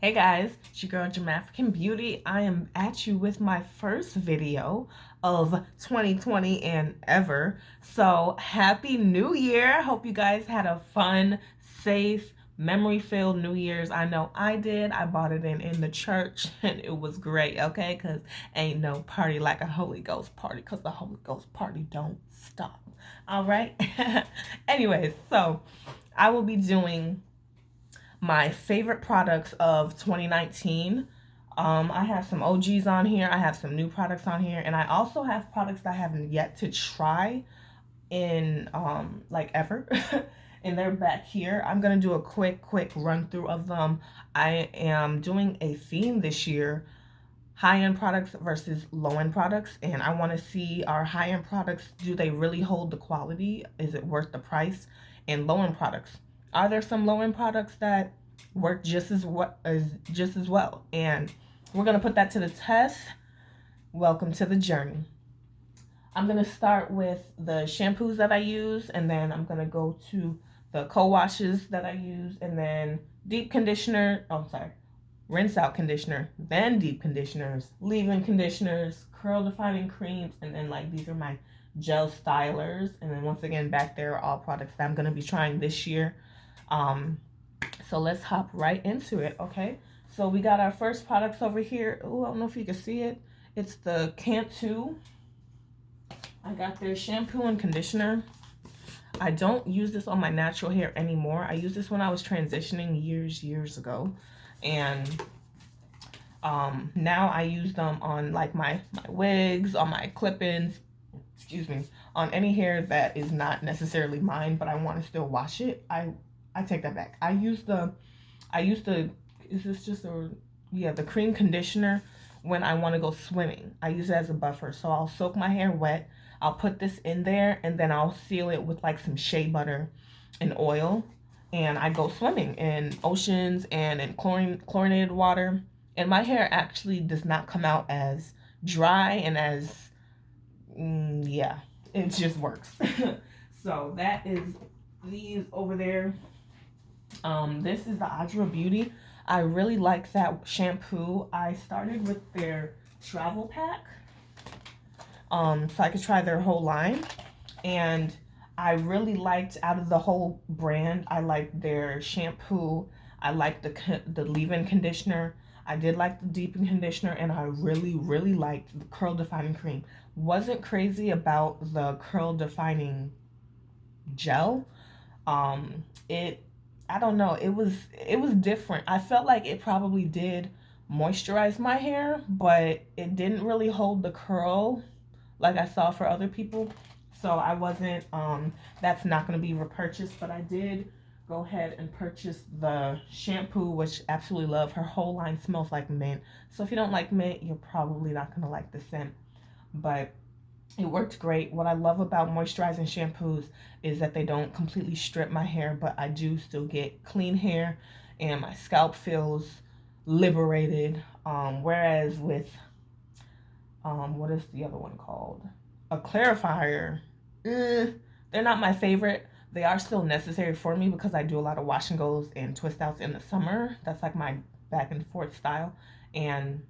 Hey guys, it's your girl Jamafrican Beauty. I am at you with my first video of 2020 and ever. So happy New Year. Hope you guys had a fun, safe, memory-filled New Year's. I know I did. I bought it in the church and it was great, okay? Because ain't no party like a Holy Ghost party because the Holy Ghost party don't stop. All right? Anyways, so I will be doing my favorite products of 2019. I have some OGs on here. I have some new products on here. And I also have products that I haven't yet to try in like ever. And they're back here. I'm going to do a quick run through of them. I am doing a theme this year, high-end products versus low-end products, and I want to see our high-end products, do they really hold the quality? Is it worth the price? And low-end products, are there some low-end products that work just as well? And we're going to put that to the test. Welcome to the journey. I'm going to start with the shampoos that I use, and then I'm going to go to the co-washes that I use, and then deep conditioner, rinse out conditioner, then deep conditioners, leave-in conditioners, curl defining creams, and then like these are my gel stylers. And then once again, back there are all products that I'm going to be trying this year. So let's hop right into it, okay? So we got our first products over here. Oh, I don't know if you can see it. It's the Cantu. I got their shampoo and conditioner. I don't use this on my natural hair anymore. I used this when I was transitioning years ago. And now I use them on like my wigs, on my clip-ins, on any hair that is not necessarily mine, but I want to still wash it. I take that back. I use the, is this just a, yeah, the cream conditioner when I want to go swimming. I use it as a buffer. So I'll soak my hair wet. I'll put this in there and then I'll seal it with like some shea butter and oil. And I go swimming in oceans and in chlorinated water. And my hair actually does not come out as dry and as, yeah, it just works. So that is these over there. This is the Adwoa Beauty. I really like that shampoo. I started with their travel pack, so I could try their whole line. And I really liked, out of the whole brand, I liked their shampoo. I liked the leave-in conditioner. I did like the deep-in conditioner, and I really liked the curl defining cream. Wasn't crazy about the curl defining gel. I don't know, it was different. I felt like it probably did moisturize my hair, but it didn't really hold the curl like I saw for other people. So I wasn't, that's not going to be repurchased, but I did go ahead and purchase the shampoo, which I absolutely love. Her whole line smells like mint. So if you don't like mint, you're probably not going to like the scent. But it worked great. What I love about moisturizing shampoos is that they don't completely strip my hair, but I do still get clean hair and my scalp feels liberated. Whereas with, what is the other one called? A clarifier. They're not my favorite. They are still necessary for me because I do a lot of wash and goes and twist outs in the summer. That's like my back and forth style. And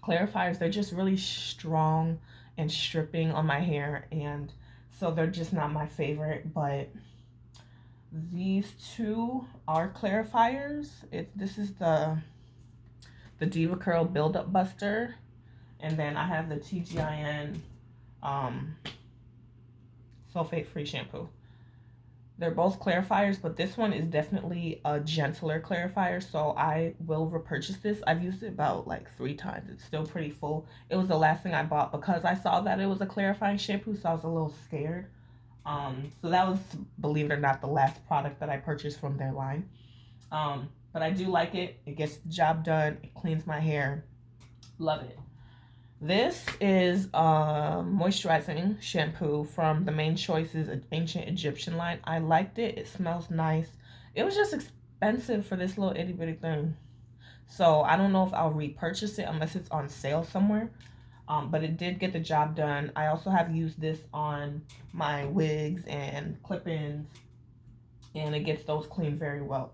clarifiers, they're just really strong and stripping on my hair, and so they're just not my favorite. But these two are clarifiers. This is the Diva Curl Build Up Buster, and then I have the TGIN sulfate free shampoo. They're both clarifiers, but this one is definitely a gentler clarifier, so I will repurchase this. I've used it about like 3 times. It's still pretty full. It was the last thing I bought because I saw that it was a clarifying shampoo, so I was a little scared. So that was, believe it or not, the last product that I purchased from their line. But I do like it. It gets the job done. It cleans my hair. Love it. This is a moisturizing shampoo from the Maine Choices Ancient Egyptian line. I liked it. It smells nice. It was just expensive for this little itty bitty thing. So I don't know if I'll repurchase it unless it's on sale somewhere. But it did get the job done. I also have used this on my wigs and clip-ins, and it gets those clean very well.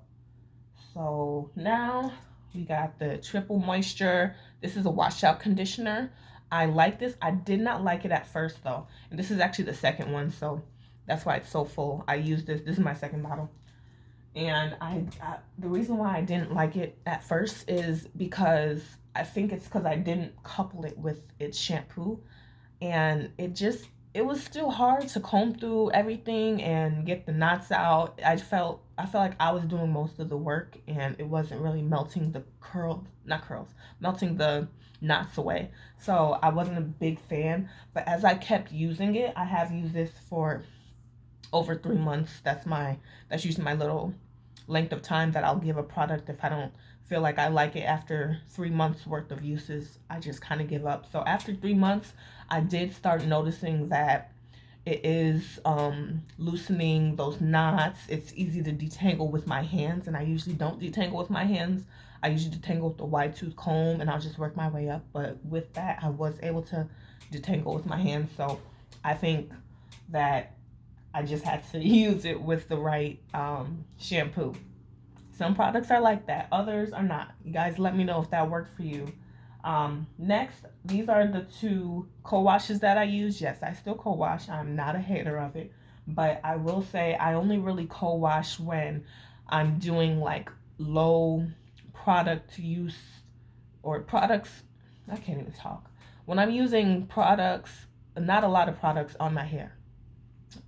So now We got the triple moisture. This is a washout conditioner. I like this. I did not like it at first though. And this is actually the second one, so that's why it's so full. I use this. This is my second bottle. And the reason why I didn't like it at first is because I think it's because I didn't couple it with its shampoo, and it was still hard to comb through everything and get the knots out. I felt like I was doing most of the work, and it wasn't really melting the melting the knots away. So I wasn't a big fan. But as I kept using it, I have used this for over 3 months. That's usually my little length of time that I'll give a product. If I don't feel like I like it after 3 months worth of uses, I just kind of give up. So after 3 months, I did start noticing that it is loosening those knots. It's easy to detangle with my hands, and I usually don't detangle with my hands. I usually detangle with the wide tooth comb, and I'll just work my way up. But with that, I was able to detangle with my hands. So I think that I just had to use it with the right shampoo. Some products are like that, others are not. You guys let me know if that worked for you. Next, these are the two co-washes that I use. Yes, I still co-wash. I'm not a hater of it. But I will say I only really co-wash when I'm doing like low product use or products. I can't even talk. When I'm using products, not a lot of products on my hair.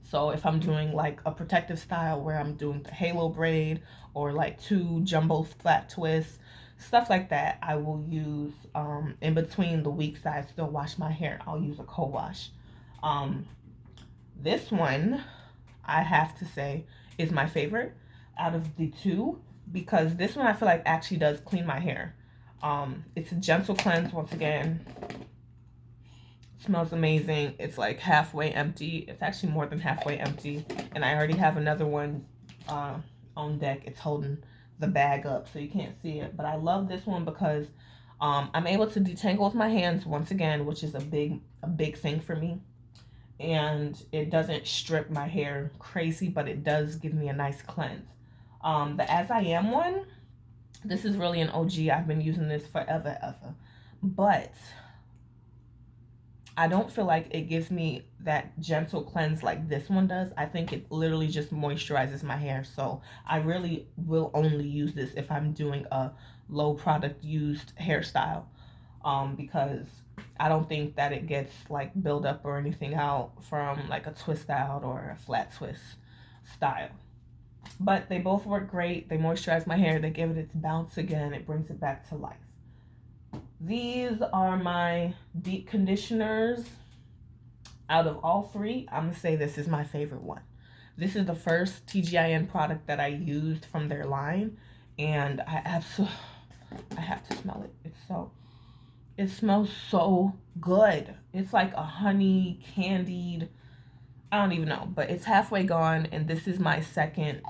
So if I'm doing like a protective style where I'm doing the halo braid or like two jumbo flat twists, stuff like that, I will use in between the weeks that I still wash my hair, I'll use a co-wash. Um, this one, I have to say, is my favorite out of the two because this one I feel like actually does clean my hair. It's a gentle cleanse once again. Smells amazing. It's like halfway empty. It's actually more than halfway empty. And I already have another one on deck. It's holding the bag up so you can't see it. But I love this one because I'm able to detangle with my hands once again, which is a big thing for me. And it doesn't strip my hair crazy, but it does give me a nice cleanse. The As I Am one, this is really an OG. I've been using this forever, ever. But I don't feel like it gives me that gentle cleanse like this one does. I think it literally just moisturizes my hair. So I really will only use this if I'm doing a low product used hairstyle. Because I don't think that it gets like buildup or anything out from like a twist out or a flat twist style. But they both work great. They moisturize my hair. They give it its bounce again. It brings it back to life. These are my deep conditioners. Out of all three, I'm going to say this is my favorite one. This is the first TGIN product that I used from their line, and I have to smell it. It smells so good. It's like a honey candied, I don't even know, but it's halfway gone, and this is my second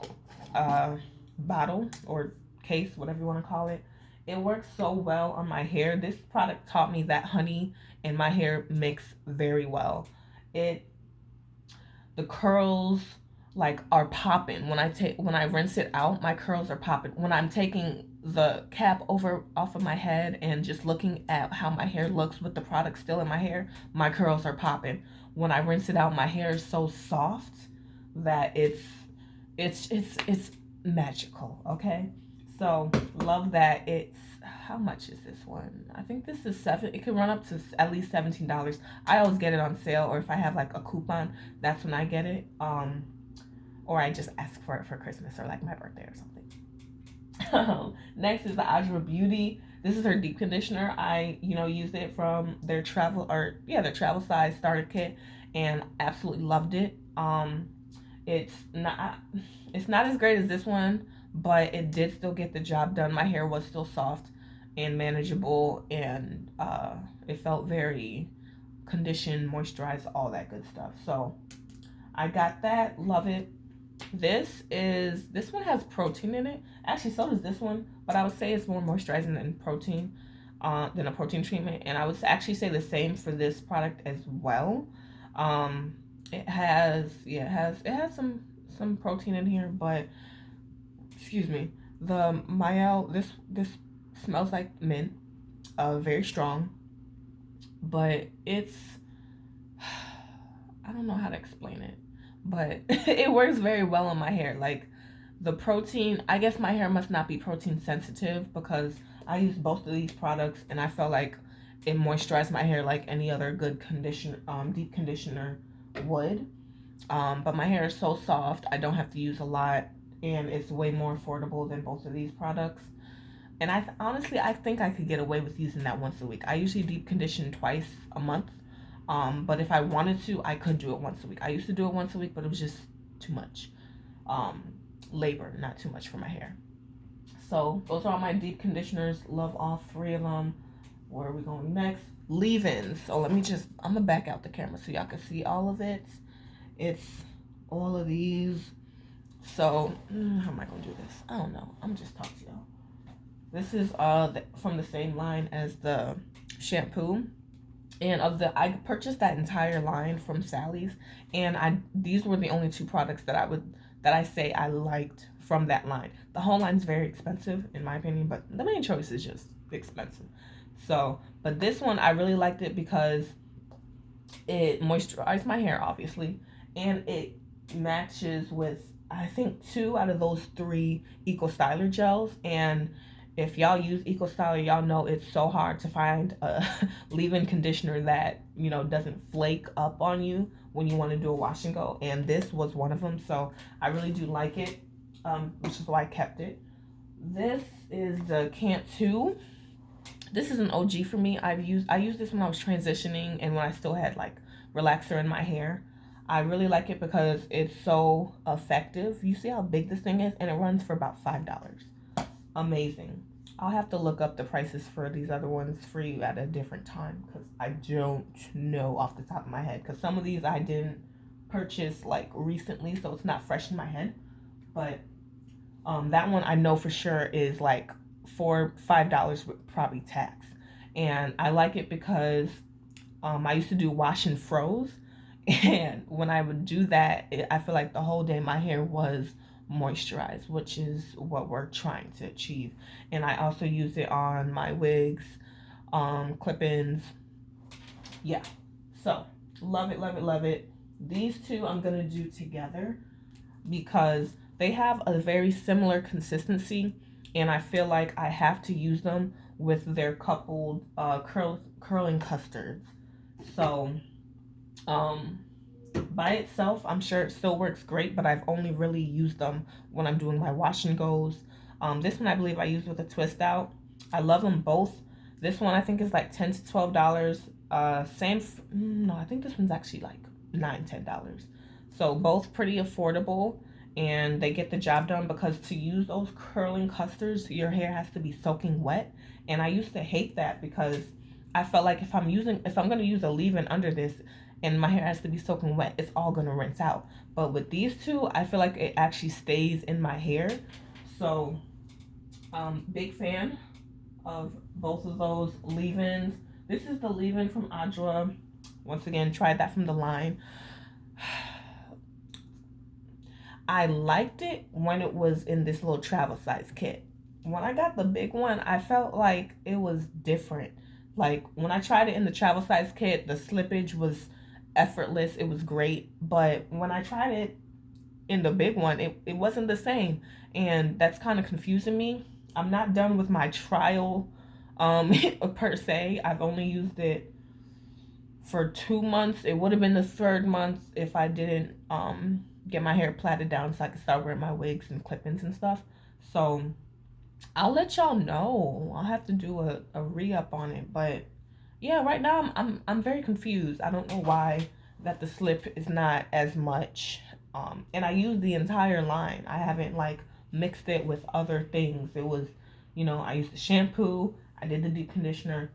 bottle or case, whatever you want to call it. It works so well on my hair. This product taught me that honey and my hair mix very well. The curls like are popping when I rinse it out. My curls are popping when I'm taking the cap off of my head and just looking at how my hair looks with the product still in my hair. My curls are popping. When I rinse it out, my hair is so soft that it's magical. Okay. So love that. How much is this one? I think this is it could run up to at least $17. I always get it on sale, or if I have like a coupon, that's when I get it. Or I just ask for it for Christmas or like my birthday or something. Next is the Adwoa Beauty. This is her deep conditioner. I used it from their travel size starter kit and absolutely loved it. It's not as great as this one, but it did still get the job done. My hair was still soft and manageable, and it felt very conditioned, moisturized, all that good stuff. So I got that. Love it. This one has protein in it. Actually, so does this one, but I would say it's more moisturizing than a protein treatment. And I would actually say the same for this product as well. It has some protein in here, but excuse me, the Mielle, this Smells like mint, very strong, but it's, I don't know how to explain it, but it works very well on my hair. Like the protein, I guess my hair must not be protein sensitive because I use both of these products and I felt like it moisturized my hair like any other good deep conditioner would. But my hair is so soft, I don't have to use a lot, and it's way more affordable than both of these products. And honestly, I think I could get away with using that once a week. I usually deep condition twice a month. But if I wanted to, I could do it once a week. I used to do it once a week, but it was just too much um, labor, not too much for my hair. So those are all my deep conditioners. Love all three of them. Where are we going next? Leave-ins. So I'm gonna back out the camera so y'all can see all of it. It's all of these. So how am I gonna do this? I don't know. I'm just talking to y'all. This is from the same line as the shampoo. And I purchased that entire line from Sally's, and these were the only two products that I say I liked from that line. The whole line's very expensive in my opinion, but the main choice is just expensive. So, but this one I really liked it because it moisturized my hair obviously, and it matches with I think 2 out of those 3 Eco Styler gels. And if y'all use Eco Styler, y'all know it's so hard to find a leave-in conditioner that, doesn't flake up on you when you want to do a wash and go. And this was one of them. So I really do like it, which is why I kept it. This is the Can't 2. This is an OG for me. I used this when I was transitioning and when I still had like relaxer in my hair. I really like it because it's so effective. You see how big this thing is, and it runs for about $5. Amazing. I'll have to look up the prices for these other ones for you at a different time because I don't know off the top of my head, because some of these I didn't purchase like recently, so it's not fresh in my head. But that one I know for sure is like $5 with probably tax. And I like it because I used to do wash and froze, and when I would do that, I feel like the whole day my hair was moisturized, which is what we're trying to achieve. And I also use it on my wigs, clip-ins. Yeah, so love it, love it, love it. These two I'm gonna do together because they have a very similar consistency, and I feel like I have to use them with their coupled curling custards. So by itself, I'm sure it still works great, but I've only really used them when I'm doing my wash and goes. This one I believe I used with a twist out. I love them both. This one I think is like $10 to $12. No, I think this one's actually like $9, $10. So both pretty affordable, and they get the job done because to use those curling custards, your hair has to be soaking wet. And I used to hate that because I felt like if I'm going to use a leave-in under this and my hair has to be soaking wet, it's all going to rinse out. But with these two, I feel like it actually stays in my hair. So, big fan of both of those leave-ins. This is the leave-in from Adwoa. Once again, tried that from the line. I liked it when it was in this little travel size kit. When I got the big one, I felt like it was different. Like when I tried it in the travel size kit, the slippage was effortless. It was great. But when I tried it in the big one, it wasn't the same. And that's kind of confusing me. I'm not done with my trial per se. I've only used it for 2 months. It would have been the 3rd month if I didn't get my hair plaited down so I could start wearing my wigs and clip-ins and stuff. So I'll let y'all know. I'll have to do a re-up on it. But yeah, right now I'm very confused. I don't know why that the slip is not as much. And I used the entire line. I haven't like mixed it with other things. It was, I used the shampoo, I did the deep conditioner,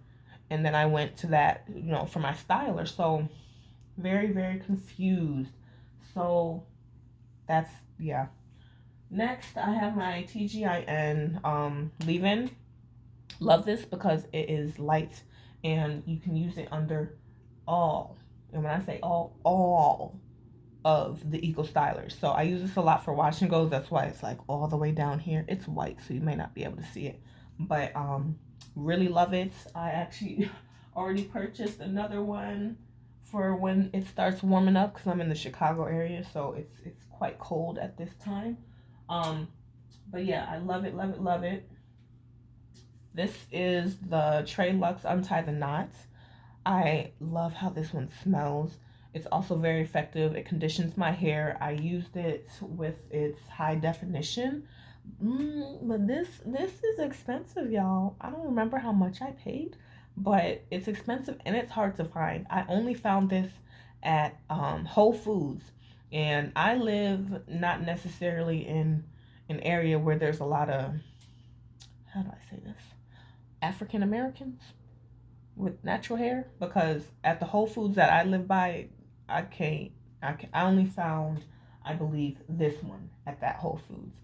and then I went to that, for my styler. So very, very confused. So that's, yeah. Next, I have my TGIN leave-in. Love this because it is light and you can use it under all, and when I say all of the Eco Stylers. So I use this a lot for wash and goes. That's why it's like all the way down here. It's white, so you may not be able to see it. but really love it. I actually already purchased another one for when it starts warming up because I'm in the Chicago area, so it's quite cold at this time. Um, but yeah, I love it, love it, love it. This is the TreLuxe Untie the Knots. I love how this one smells. It's also very effective. It conditions my hair. I used it with its high definition. But this is expensive, y'all. I don't remember how much I paid, but it's expensive and it's hard to find. I only found this at Whole Foods, and I live not necessarily in an area where there's a lot of, how do I say this, African Americans with natural hair, because at the Whole Foods that I live by, I can't. I only found, I believe, this one at that Whole Foods,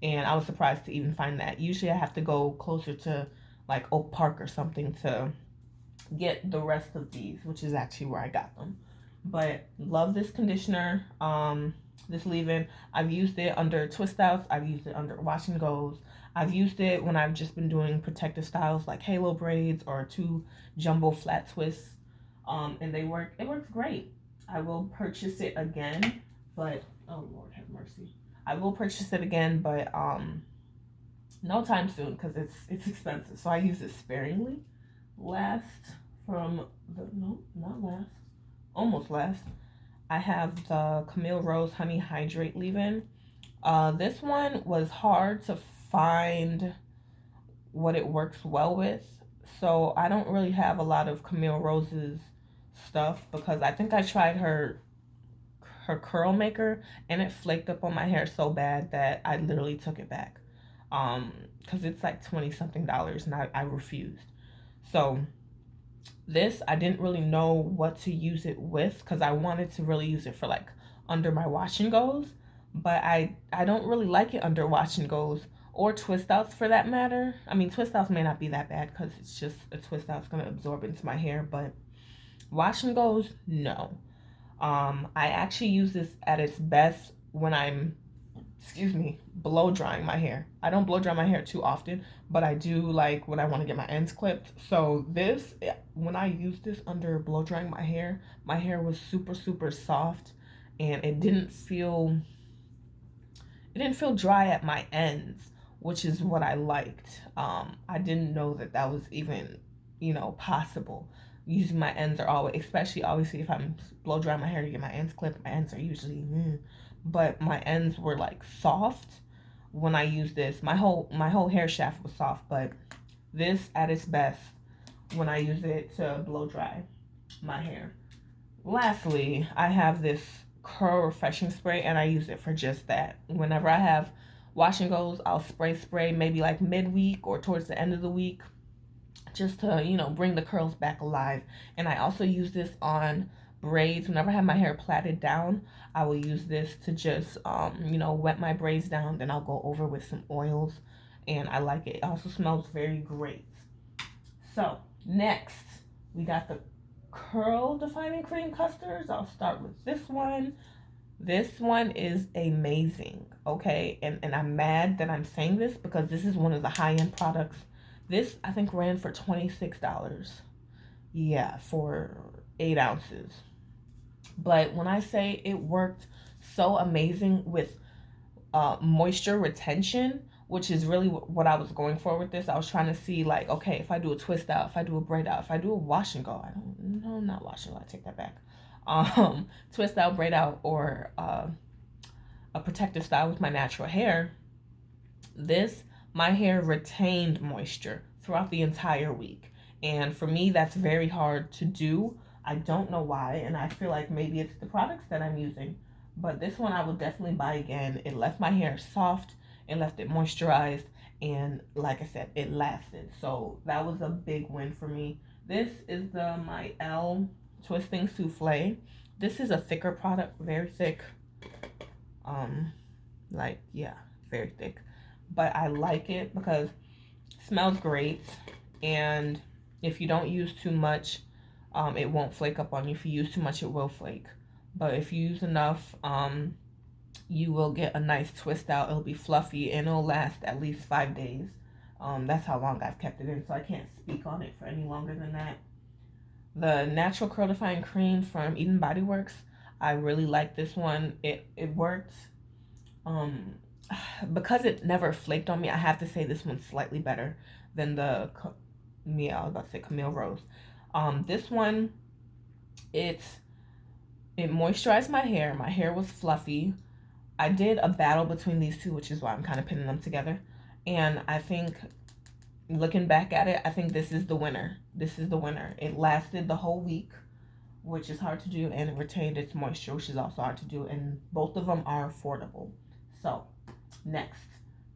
and I was surprised to even find that. Usually, I have to go closer to like Oak Park or something to get the rest of these, which is actually where I got them. But love this conditioner. This leave-in. I've used it under twist outs. I've used it under wash and goes. I've used it when I've just been doing protective styles like halo braids or two jumbo flat twists. And they work. It works great. I will purchase it again, but oh Lord have mercy. I will purchase it again, but no time soon because it's expensive. So I use it sparingly. Last from the, no, not last, almost last, I have the Camille Rose Honey Hydrate leave-in. This one was hard to find what it works well with, so I don't really have a lot of Camille Rose's stuff because I think I tried her curl maker and it flaked up on my hair so bad that I literally took it back. Because it's like 20 something dollars and I refused. So this, I didn't really know what to use it with because I wanted to really use it for like under my wash and goes, but I don't really like it under wash and goes or twist outs for that matter. I mean, twist outs may not be that bad because it's just a twist out, it's going to absorb into my hair, but wash and goes, no. I actually use this at its best when I'm, excuse me, blow drying my hair. I don't blow dry my hair too often, but I do like when I want to get my ends clipped. So this, when I used this under blow drying my hair was super, super soft and it didn't feel dry at my ends, which is what I liked. I didn't know that that was even, possible. Using my ends are always, especially obviously if I'm blow drying my hair to get my ends clipped, my ends are usually, but my ends were like soft when I used this. My whole hair shaft was soft, but this at its best when I use it to blow dry my hair. Lastly, I have this curl refreshing spray and I use it for just that. Whenever I have wash and goes, I'll spray maybe like midweek or towards the end of the week just to, bring the curls back alive. And I also use this on braids. Whenever I have my hair plaited down, I will use this to just, wet my braids down. Then I'll go over with some oils and I like it. It also smells very great. So next, we got the curl defining cream custards. I'll start with this one. This one is amazing, okay? And I'm mad that I'm saying this because this is one of the high-end products. This, I think, ran for $26. Yeah, for 8 ounces. But when I say it worked so amazing with moisture retention, which is really what I was going for with this. I was trying to see like, okay, if I do a twist out, if I do a braid out, if I do a wash and go, not wash and go, I take that back. Twist out, braid out, or a protective style with my natural hair. My hair retained moisture throughout the entire week. And for me, that's very hard to do. I don't know why, and I feel like maybe it's the products that I'm using. But this one I will definitely buy again. It left my hair soft, it left it moisturized, and like I said, it lasted. So that was a big win for me. This is the Mielle Twisting Souffle. This is a thicker product, very thick. Very thick. But I like it because it smells great, and if you don't use too much, it won't flake up on you. If you use too much, it will flake. But if you use enough, you will get a nice twist out. It'll be fluffy and it'll last at least 5 days. That's how long I've kept it in, so I can't speak on it for any longer than that. The Natural Curl Defying Cream from Body Works. I really like this one. It worked. Um, because it never flaked on me, I have to say this one's slightly better than the Mielle. I was about to say Camille Rose. This one, it moisturized my hair. My hair was fluffy. I did a battle between these two, which is why I'm kind of pinning them together. And I think, looking back at it, I think this is the winner. This is the winner. It lasted the whole week, which is hard to do, and it retained its moisture, which is also hard to do. And both of them are affordable. So, next,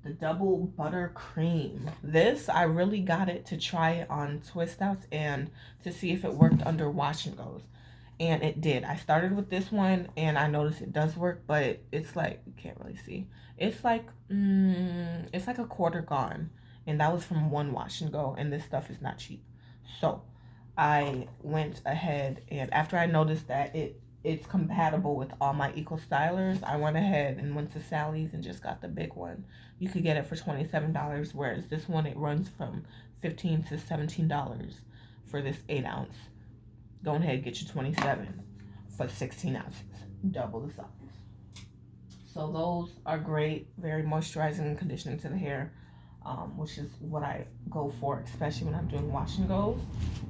the Double Butter Cream. This, I really got it to try it on twist outs and to see if it worked under wash and goes. And it did. I started with this one and I noticed it does work, but it's like, you can't really see. It's like a quarter gone. And that was from one wash and go, and this stuff is not cheap. So I went ahead, and after I noticed that it's compatible with all my eco stylers, I went ahead and went to Sally's and just got the big one. You could get it for $27, whereas this one, it runs from $15 to $17 for this 8 ounce. Go ahead and get you 27 for 16 ounces, double the size. So those are great, very moisturizing and conditioning to the hair, which is what I go for, especially when I'm doing wash and goes.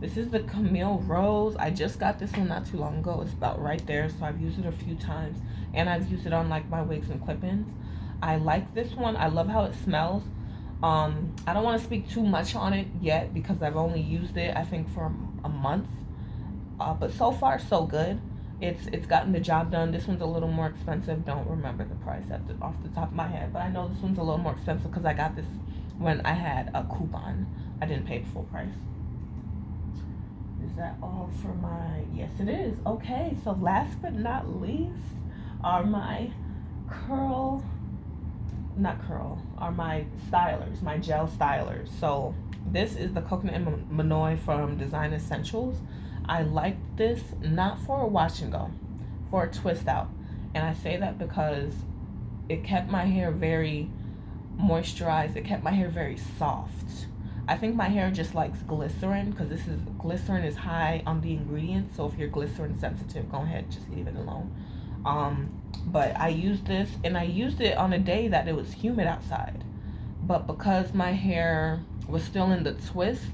This is the Camille Rose. I just got this one not too long ago. It's about right there, so I've used it a few times, and I've used it on like my wigs and clip-ins. I like this one. I love how it smells. I don't want to speak too much on it yet because I've only used it, I think, for a month. But so far, so good. It's gotten the job done. This one's a little more expensive. Don't remember the price off the top of my head, but I know this one's a little more expensive because I got this when I had a coupon. I didn't pay the full price. Is that all for my... Yes, it is. Okay, so last but not least are my my stylers, my gel stylers. So this is the Coconut and Monoi from Design Essentials. I like this not for a wash and go, for a twist out. And I say that because it kept my hair very moisturized. It kept my hair very soft. I think my hair just likes glycerin because glycerin is high on the ingredients. So if you're glycerin sensitive, go ahead, just leave it alone. But I used this, and I used it on a day that it was humid outside. But because my hair was still in the twists,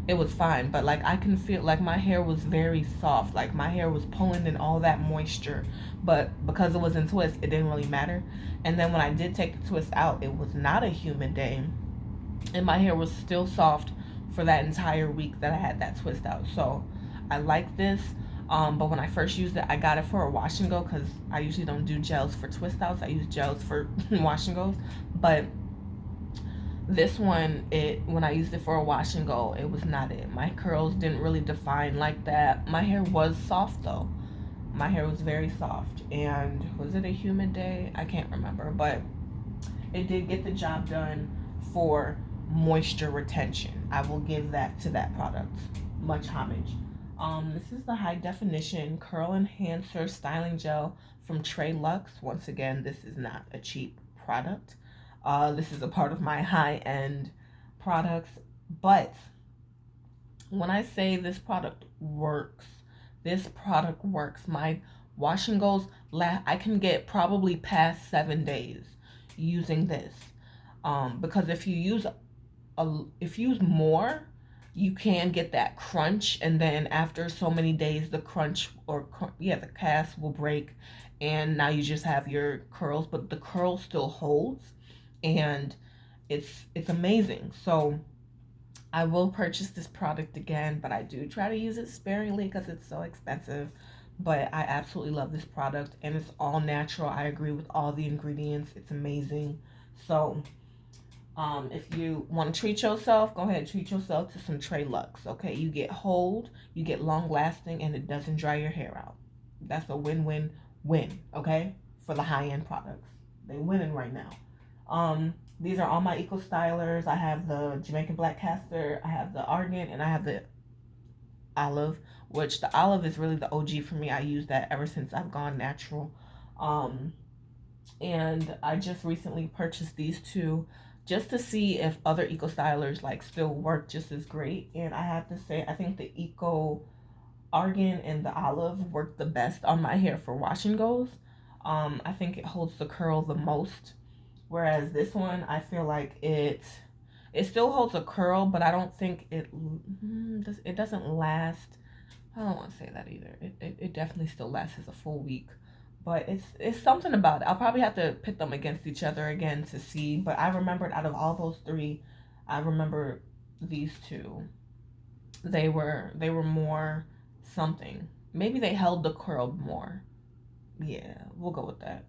it was fine. But like, I can feel like my hair was very soft. Like my hair was pulling in all that moisture. But because it was in twists, it didn't really matter. And then when I did take the twist out, it was not a humid day, and my hair was still soft for that entire week that I had that twist out. So I like this. But when I first used it, I got it for a wash and go because I usually don't do gels for twist outs. I use gels for wash and goes. But this one, when I used it for a wash and go, it was not it. My curls didn't really define like that. My hair was soft though. My hair was very soft. And was it a humid day? I can't remember, but it did get the job done for moisture retention. I will give that to that product. Much homage. This is the High Definition Curl Enhancer Styling Gel from TreLuxe. Once again, this is not a cheap product. This is a part of my high-end products. But when I say this product works, My wash and goes, I can get probably past 7 days using this. Because if you use more, you can get that crunch, and then after so many days, the the cast will break, and now you just have your curls, but the curl still holds, and it's amazing. So I will purchase this product again, but I do try to use it sparingly because it's so expensive. But I absolutely love this product, and it's all natural. I agree with all the ingredients. It's amazing. So if you want to treat yourself, go ahead and treat yourself to some TreLuxe. Okay, you get hold, you get long lasting, and it doesn't dry your hair out. That's a win-win-win. Okay, for the high-end products, they winning right now. These are all my eco stylers. I have the Jamaican black castor, I have the argan, and I have the olive, which the olive is really the OG for me. I use that ever since I've gone natural. And I just recently purchased these two just to see if other eco stylers like still work just as great. And I have to say, I think the eco argan and the olive work the best on my hair for wash and goes. I think it holds the curl the most, whereas this one I feel like it still holds a curl, but I don't think it doesn't last. I don't want to say that either. It definitely still lasts as a full week, but it's something about it. I'll probably have to pit them against each other again to see. But I remembered out of all those three, I remember these two. They were more something. Maybe they held the curl more. Yeah, we'll go with that.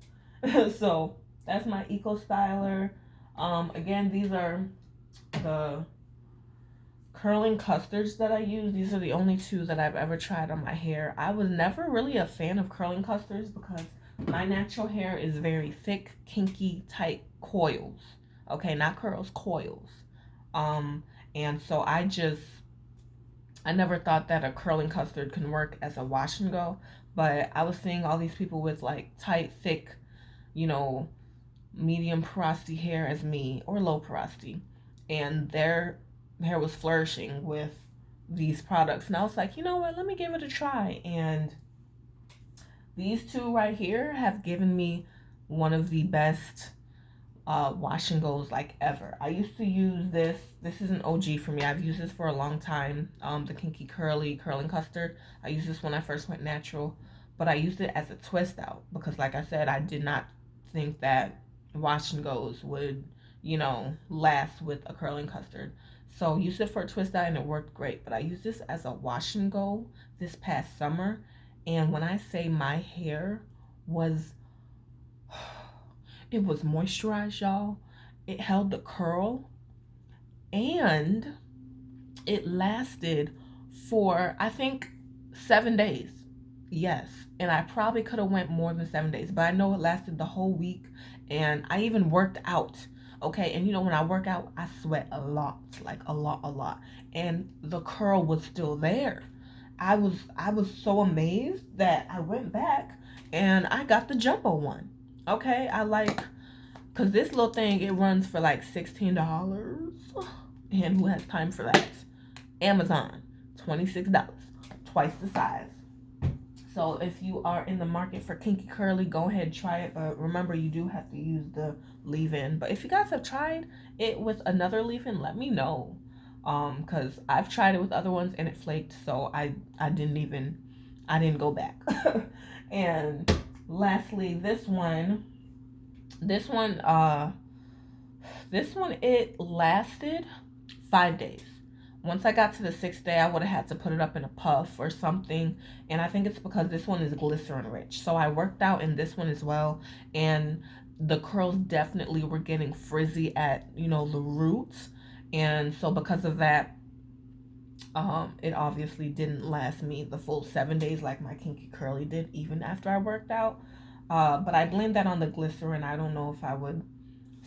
So that's my eco styler. Again, these are the curling custards that I use. These are the only two that I've ever tried on my hair. I was never really a fan of curling custards because my natural hair is very thick, kinky, tight coils. Okay, not curls, coils. Um, and so I never thought that a curling custard can work as a wash and go. But I was seeing all these people with like tight, thick, you know, medium porosity hair as me or low porosity, and their hair was flourishing with these products. And I was like, you know what, let me give it a try. And these two right here have given me one of the best wash and goes like ever. I used to use this. This is an OG for me. I've used this for a long time. The Kinky Curly Curling Custard. I used this when I first went natural, but I used it as a twist out because, like I said, I did not think that wash and goes would, last with a curling custard. So used it for a twist out and it worked great. But I used this as a wash and go this past summer, and when I say my hair was it was moisturized, y'all. It held the curl and it lasted for I think 7 days. Yes. And I probably could have went more than 7 days, but I know it lasted the whole week, and I even worked out. Okay, and when I work out, I sweat a lot, like a lot, a lot. And the curl was still there. I was so amazed that I went back and I got the jumbo one. Okay, I like cause this little thing it runs for like $16, and who has time for that? Amazon, $26, twice the size. So if you are in the market for kinky curly, go ahead and try it. But remember, you do have to use the leave-in. But if you guys have tried it with another leave-in, let me know. Because I've tried it with other ones and it flaked, so I didn't go back. And lastly, this one it lasted 5 days. Once I got to the 6th day, I would have had to put it up in a puff or something. And I think it's because this one is glycerin rich. So I worked out in this one as well. And the curls definitely were getting frizzy at, the roots. And so because of that, it obviously didn't last me the full 7 days like my Kinky Curly did, even after I worked out. But I blame that on the glycerin. I don't know if I would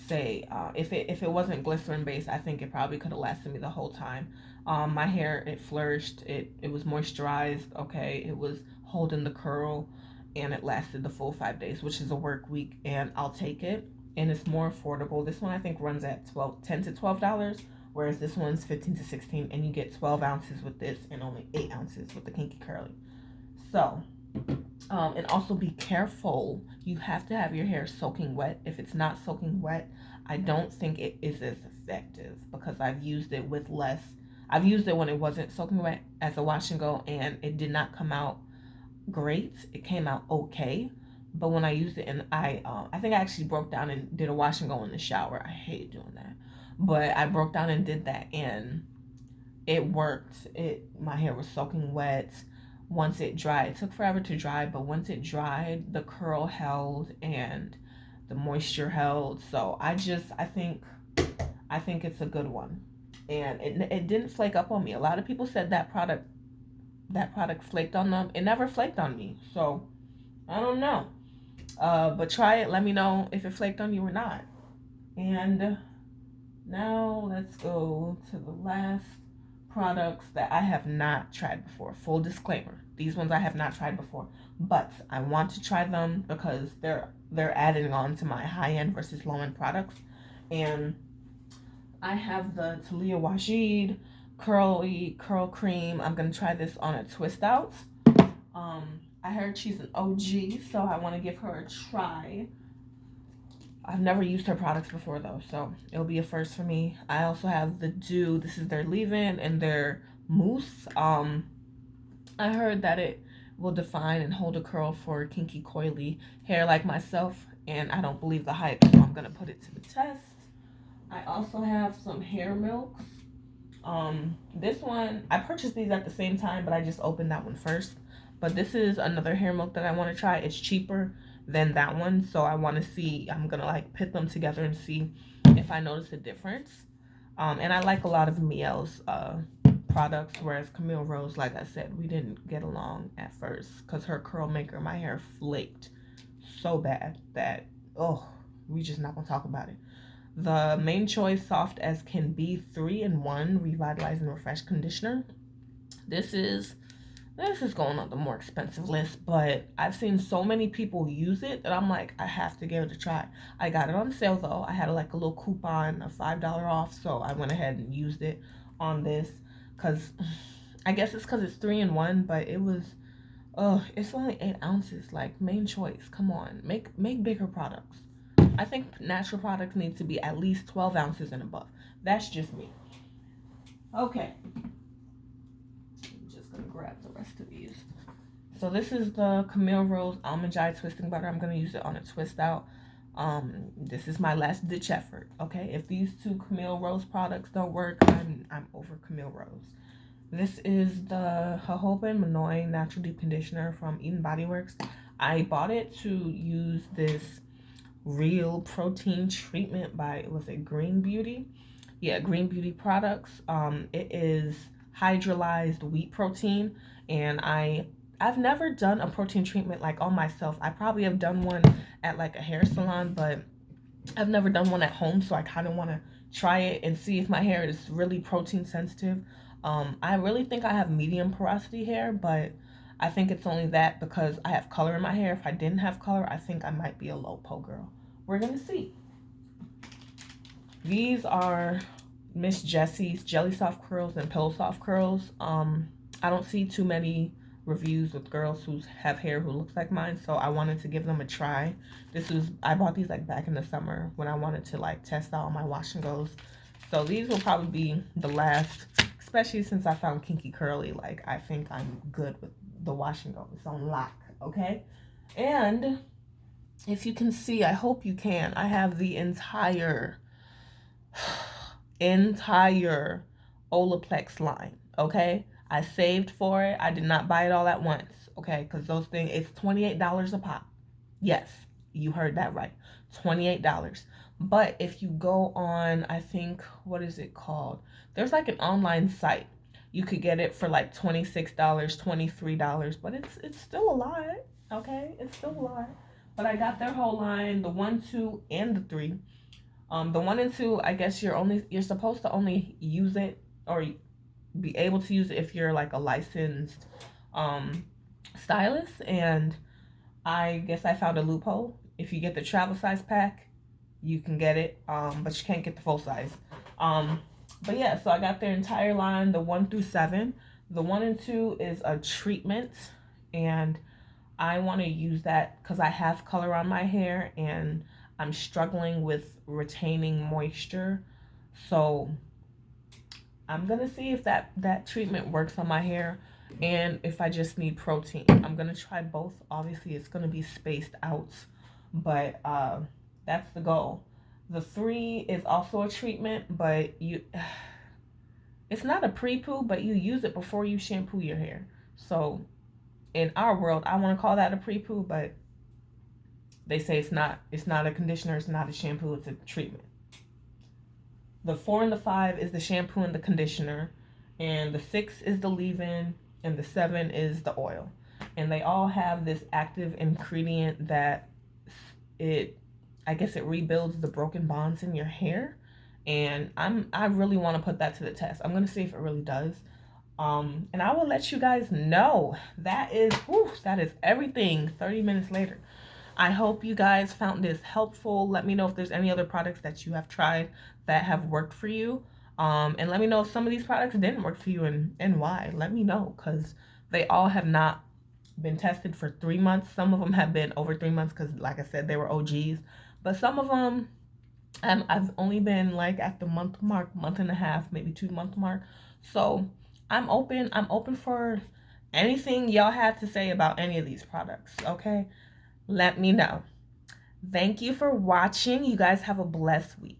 say if it wasn't glycerin based, I think it probably could have lasted me the whole time. My hair, it flourished, it was moisturized. Okay, it was holding the curl, and it lasted the full 5 days, which is a work week, and I'll take it. And it's more affordable. This one I think runs at $10 to $12, whereas this one's 15 to 16, and you get 12 ounces with this and only 8 ounces with the Kinky Curly. So and also be careful. You have to have your hair soaking wet. If it's not soaking wet, I don't think it is as effective, because I've used it with less. I've used it when it wasn't soaking wet as a wash and go, and it did not come out great. It came out okay, but when I used it, and I think I actually broke down and did a wash and go in the shower. I hate doing that, but I broke down and did that, and it worked. My hair was soaking wet. Once it dried, it took forever to dry, but once it dried, the curl held and the moisture held. So I think it's a good one, and it didn't flake up on me. A lot of people said that product flaked on them. It never flaked on me, so I don't know. But try it. Let me know if it flaked on you or not. And now let's go to the last products that I have not tried before. Full disclaimer, these ones I have not tried before, but I want to try them because they're adding on to my high-end versus low-end products. And I have the Talia Wajid Curly Curl Cream. I'm going to try this on a twist out. I heard she's an OG, so I want to give her a try. I've never used her products before though, so it'll be a first for me. I also have the Dew. This is their leave-in and their mousse. I heard that it will define and hold a curl for kinky, coily hair like myself, and I don't believe the hype, so I'm gonna put it to the test. I also have some hair milks. This one, I purchased these at the same time, but I just opened that one first. But this is another hair milk that I want to try. It's cheaper than that one, so I want to see. I'm gonna like pit them together and see if I notice a difference. And I like a lot of Mielle's products, whereas Camille Rose, like I said, we didn't get along at first because her curl maker, my hair flaked so bad that, oh, we just not gonna talk about it. The Main Choice Soft as Can Be 3-in-1 Revitalize and Refresh Conditioner. This is going on the more expensive list, but I've seen so many people use it that I'm like, I have to give it a try. I got it on sale though. I had like a little coupon of $5 off, so I went ahead and used it on this because I guess it's because it's 3-in-1, but it was, oh, it's only 8 ounces. Like, Main Choice, come on, make bigger products. I think natural products need to be at least 12 ounces and above. That's just me. Okay. I'm just going to grab the rest of these. So this is the Camille Rose Almond Joy Twisting Butter. I'm going to use it on a twist out. This is my last ditch effort. Okay. If these two Camille Rose products don't work, I'm over Camille Rose. This is the Jojoba Monoi Natural Deep Conditioner from Body Works. I bought it to use this real protein treatment by, was it Green Beauty? Yeah, Green Beauty products. It is hydrolyzed wheat protein, and I've never done a protein treatment like on myself. I probably have done one at like a hair salon, but I've never done one at home, so I kind of want to try it and see if my hair is really protein sensitive. I really think I have medium porosity hair, but I think it's only that because I have color in my hair. If I didn't have color, I think I might be a low po girl. We're gonna see. These are Miss Jessie's Jelly Soft Curls and Pillow Soft Curls. I don't see too many reviews with girls who have hair who looks like mine, so I wanted to give them a try. I bought these like back in the summer when I wanted to like test out my wash and goes. So these will probably be the last, especially since I found Kinky Curly. Like, I think I'm good with the wash and go. It's on lock, okay? And if you can see, I hope you can, I have the entire Olaplex line, okay? I saved for it. I did not buy it all at once, okay? Because those things, it's $28 a pop. Yes, you heard that right. $28. But if you go on, I think, what is it called? There's like an online site. You could get it for like $26, $23, but it's still a lot, okay? It's still a lot. But I got their whole line, the 1, 2, and the 3. The 1 and 2, I guess you're supposed to only use it or be able to use it if you're like a licensed stylist, and I guess I found a loophole. If you get the travel size pack, you can get it, but you can't get the full size. But yeah, so I got their entire line, the 1 through 7. The 1 and 2 is a treatment, and I want to use that because I have color on my hair and I'm struggling with retaining moisture. So I'm going to see if that treatment works on my hair and if I just need protein. I'm going to try both. Obviously, it's going to be spaced out, but that's the goal. The 3 is also a treatment, but it's not a pre-poo, but you use it before you shampoo your hair. So in our world, I want to call that a pre-poo, but they say it's not a conditioner, it's not a shampoo, it's a treatment. The 4 and the 5 is the shampoo and the conditioner, and the 6 is the leave-in, and the 7 is the oil. And they all have this active ingredient that I guess it rebuilds the broken bonds in your hair. And I really want to put that to the test. I'm going to see if it really does. And I will let you guys know. That is everything 30 minutes later. I hope you guys found this helpful. Let me know if there's any other products that you have tried that have worked for you. And let me know if some of these products didn't work for you and why. Let me know, because they all have not been tested for 3 months. Some of them have been over 3 months because, like I said, they were OGs. But some of them, I've only been like at the month mark, month and a half, maybe 2 month mark. So I'm open. I'm open for anything y'all have to say about any of these products. Okay, let me know. Thank you for watching. You guys have a blessed week.